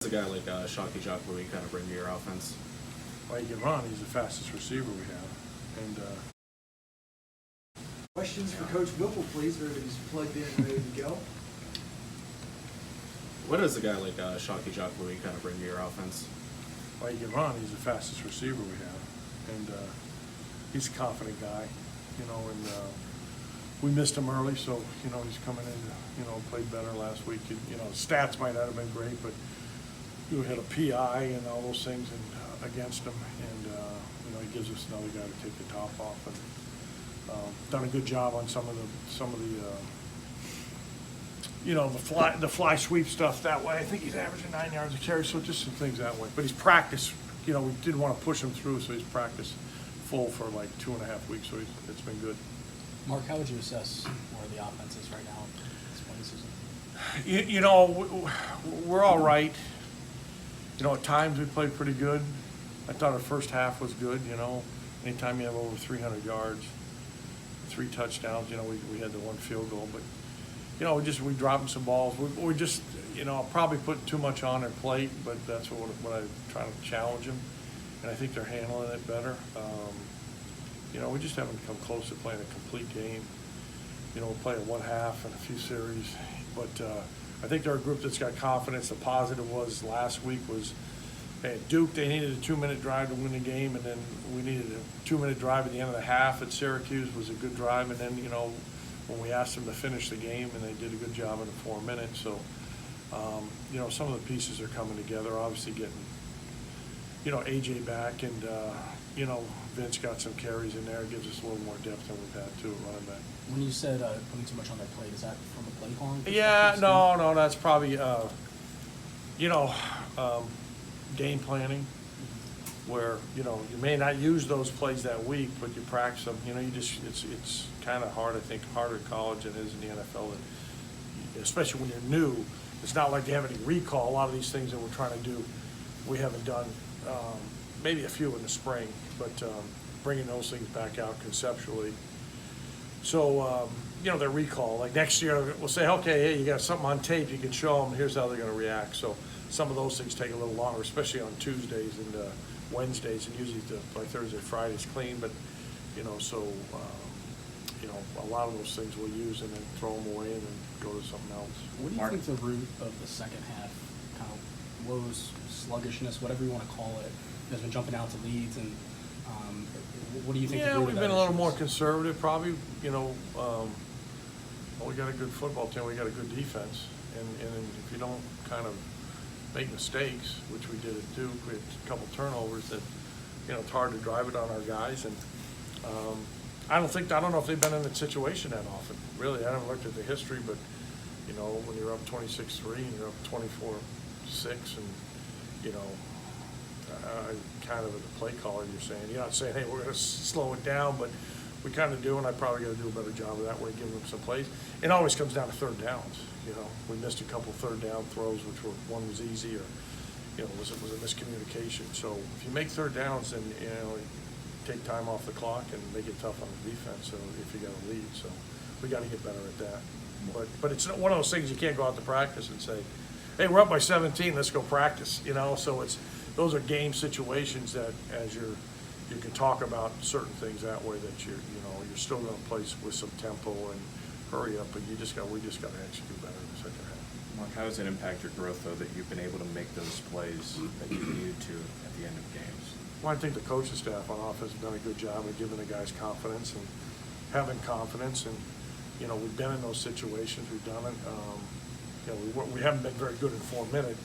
A guy like Shockey Jock Louis kind of bring to your offense? Well, he can run. He's the fastest receiver we have. And questions for Coach Whipple, please. Everybody's plugged in and ready to go. What does a guy like Shockey Jock Louis kind of bring to your offense? well, he can run. He's the fastest receiver we have. And he's a confident guy, and we missed him early, so, he's coming in, played better last week. Stats might not have been great, but we had a PI and all those things against him, and he gives us another guy to take the top off, and done a good job on some of the fly sweep stuff that way. I think he's averaging 9 yards a carry, so just some things that way. But he's practiced. We didn't want to push him through, so he's practiced full for like 2.5 weeks, so it's been good. Mark, how would you assess where the offense is right now at this point of the season? We're all right. At times we played pretty good. I thought our first half was good. Anytime you have over 300 yards, 3 touchdowns, we had the 1 field goal, but we dropped some balls. We just, probably put too much on their plate, but that's what I try to challenge them, and I think they're handling it better. We just haven't come close to playing a complete game. We'll play a 1 half and a few series, but I think they're a group that's got confidence. The positive was last week was, at Duke, they needed a 2-minute drive to win the game, and then we needed a 2-minute drive at the end of the half. At Syracuse was a good drive, and then, when we asked them to finish the game, and they did a good job in the 4 minutes. So, some of the pieces are coming together. Obviously getting, AJ back, and, Vince got some carries in there. It gives us a little more depth than we've had, too, at running back. When you said putting too much on their plate, is that from the play calling? Yeah, no, that's probably, game planning, where, you may not use those plays that week, but you practice them. It's kind of hard, I think, harder in college than it is in the NFL, especially when you're new. It's not like you have any recall. A lot of these things that we're trying to do, we haven't done. Maybe a few in the spring, but bringing those things back out conceptually. So, their recall. Like next year, we'll say, okay, hey, you got something on tape, you can show them, here's how they're going to react. So some of those things take a little longer, especially on Tuesdays and Wednesdays, and usually by Thursday, Friday's clean. But, a lot of those things we'll use and then throw them away and then go to something else. What do you think the root of the second half, kind of woes, sluggishness, whatever you want to call it, has been jumping out to leads, and what do you think? Yeah, the root we've of been that a little issue more is? conservative, probably. We got a good football team. We got a good defense, and if you don't kind of make mistakes, which we did at Duke, we had a couple turnovers that, it's hard to drive it on our guys, and I don't know if they've been in that situation that often. Really, I haven't looked at the history, but when you're up 26-3 and you're up 24-6, and kind of at the play caller, you're saying, you're not saying, hey, we're going to slow it down, but we kind of do, and I probably got to do a better job of that way, giving them some plays. It always comes down to third downs. We missed a couple third down throws, which one was easy, or was a miscommunication. So if you make third downs, then take time off the clock and make it tough on the defense. So if you got a lead, so we got to get better at that. But it's one of those things you can't go out to practice and say, hey, we're up by 17, let's go practice. So those are game situations that you can talk about certain things that way, that you're still going to play with some tempo and hurry up, but we just got to execute better in the second half. Mark, how does it impact your growth, though, that you've been able to make those plays that you needed to at the end of games? Well, I think the coaching staff on offense have done a good job of giving the guys confidence and having confidence, and we've been in those situations, we've done it. We haven't been very good in 4 minute.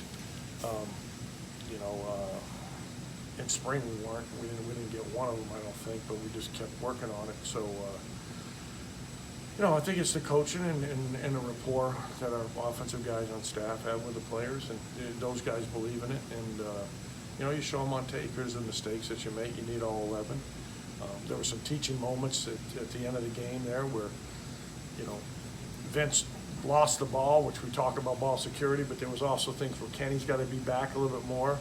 In spring we weren't. We didn't get one of them, I don't think, but we just kept working on it. So, I think it's the coaching and the rapport that our offensive guys on staff have with the players, and those guys believe in it. And you show them on tape. Here's the mistakes that you make. You need all 11. There were some teaching moments at the end of the game there where, Vince lost the ball, which we talk about ball security, but there was also things where Kenny's got to be back a little bit more,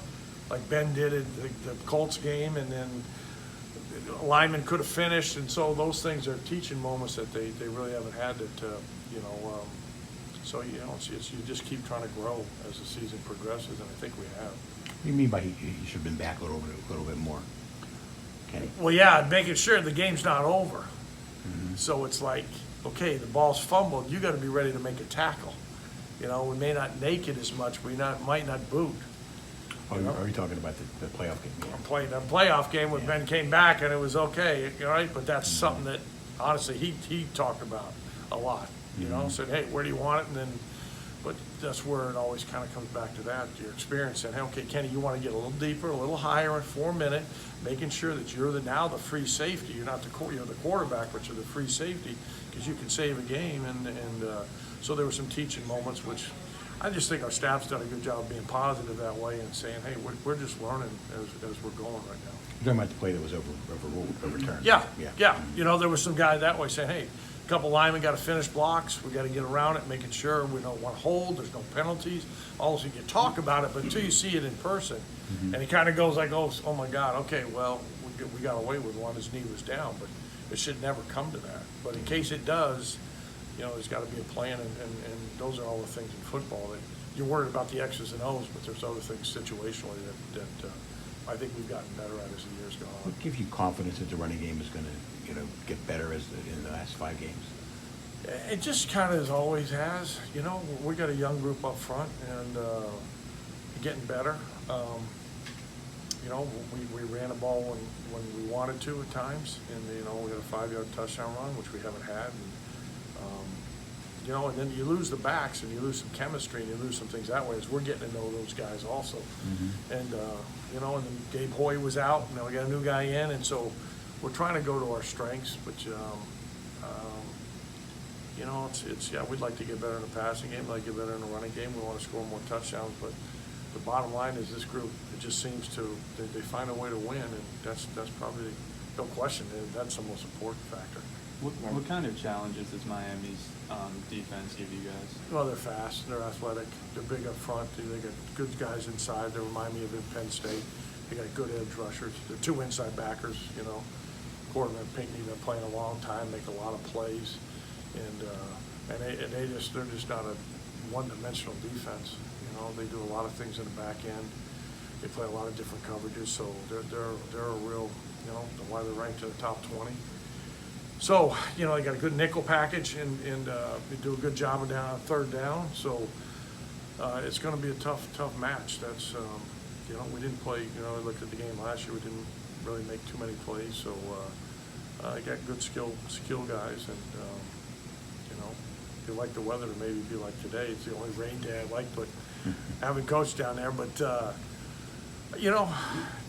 like Ben did at the Colts game, and then the lineman could have finished, and so those things are teaching moments that they really haven't had that, So, you know, you just keep trying to grow as the season progresses, and I think we have. What do you mean by he should have been back a little bit more? Kenny? Well, yeah, making sure the game's not over. So it's like, okay, the ball's fumbled, you gotta be ready to make a tackle. You know, we may not make it as much, might not boot. Oh, are you talking about the playoff game? Yeah. I'm playing a playoff game when Ben came back and it was okay, all right? But that's something that, honestly, he talked about a lot, you know? Said, hey, where do you want it? And then, but that's where it always kind of comes back to that, your experience. And, hey, okay, Kenny, you want to get a little deeper, a little higher at 4 minute, making sure that you're now the free safety. You're not the quarterback, but you're the free safety because you can save a game. And so there were some teaching moments, which I just think our staff's done a good job of being positive that way and saying, hey, we're just learning as we're going right now. You're talking about the play that was overturned? Yeah. You know, there was some guy that way saying, hey, a couple linemen got to finish blocks. We got to get around it, making sure we don't want to hold. There's no penalties. Also, you talk about it, but until you see it in person, and he kind of goes like, oh my God, okay, well, we got away with one. His knee was down, but it should never come to that. But in case it does, you know, there's got to be a plan, and those are all the things in football that you're worried about the X's and O's, but there's other things situationally that I think we've gotten better at as the years go on. What gives you confidence that the running game is going to, you know, get better in the last 5 games? It just kind of always has. You know, we got a young group up front and getting better. You know, we ran the ball when we wanted to at times, and you know, we had a 5-yard touchdown run, which we haven't had. And, you know, and then you lose the backs and you lose some chemistry and you lose some things that way as we're getting to know those guys also. And, you know, and then Gabe Hoy was out, and now we got a new guy in, and so we're trying to go to our strengths, but, you know, yeah, we'd like to get better in the passing game, we'd like to get better in the running game, we want to score more touchdowns, but the bottom line is this group, it just seems to, they find a way to win, and that's probably, no question, that's the most important factor. What kind of challenges does Miami's defense give you guys? Well, they're fast, they're athletic, they're big up front, they got good guys inside, they remind me of Penn State. They got good edge rushers, they're 2 inside backers, you know. Quarterback Pinckney, been playing a long time, make a lot of plays, and they're just not a one-dimensional defense. You know, they do a lot of things in the back end. They play a lot of different coverages, so they're a real, you know, why they're ranked in the top 20. So, you know, they got a good nickel package, and they do a good job of down on 3rd down. So it's going to be a tough match. That's, you know, we didn't play. You know, I looked at the game last year. We didn't really make too many plays. So they got good skill guys, and you know, if you like the weather to maybe be like today, it's the only rain day I like. But I haven't coached down there, but. You know,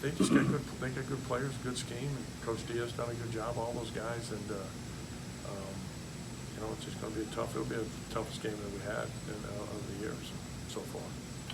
they just got good. They got good players, good scheme, and Coach Diaz done a good job. All those guys, and you know, it's just going to be it'll be the toughest game that we had of the year so far.